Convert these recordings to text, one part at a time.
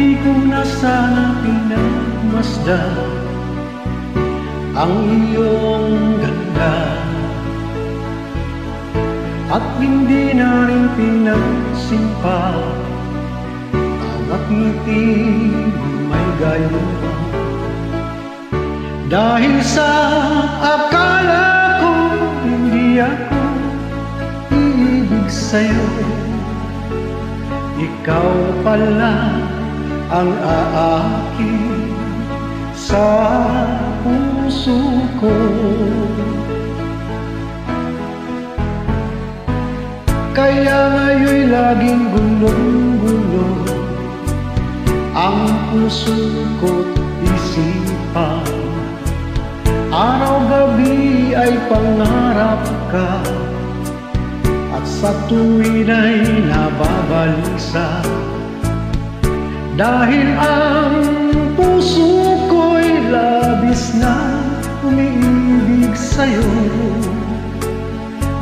Hindi ko na sana pinagmasdan ang iyong ganda, at hindi na rin pinagsimpa bawat ngiti may gayuma. Dahil sa akala ko hindi ako iibig sa'yo, ikaw pala ang aakin sa puso ko. Kaya ngayon'y laging gulong-gulo ang puso ko't isipan. Araw-gabi ay pangarap ka, at sa tuwin ay nababalisa. Dahil ang puso ko'y labis na umiibig sa'yo,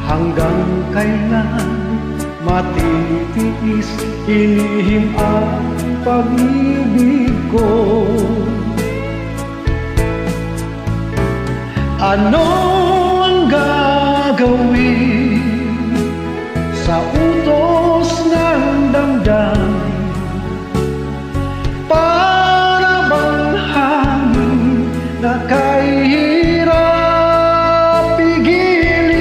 hanggang kailan matitiis ilihim ang pag-ibig ko. Ano ang gagawin sa utos ng damdamin? Para bang hangin na kahirap pigilin?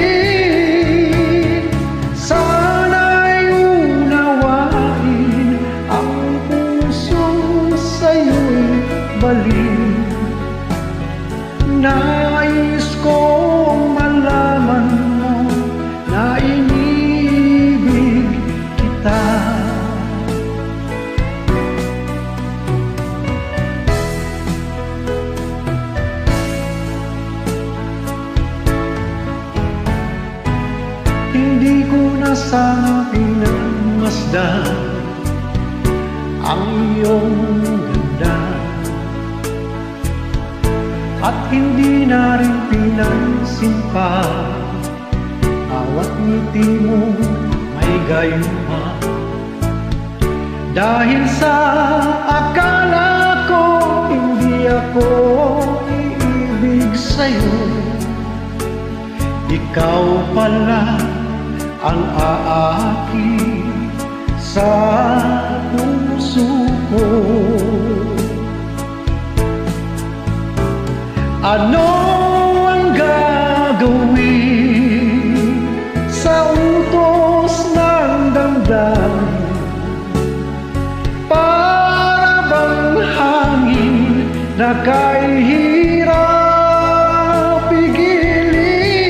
Sana'y unawain ang puso sa'yo'y balik. Nais kong malaman mo na inibig kita. Hindi ko na sana pinagmasdan ang iyong ganda, at hindi na rin pinagsimpa bawat ngiti mo may gayuma. Dahil sa akala ko hindi ako iibig sa'yo, ikaw pala ang aakin sa puso ko. Ano ang gagawin sa utos ng damdamin? Para bang hangin na kahirap pigilin?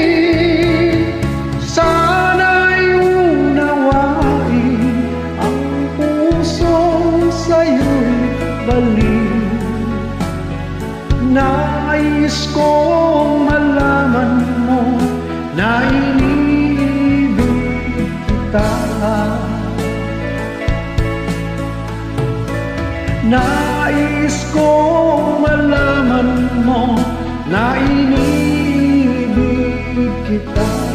Sana'y unawain ang pusong sa'yo'y balik. Nais kong malaman mo na inibig kita. Nais kong malaman mo na inibig kita.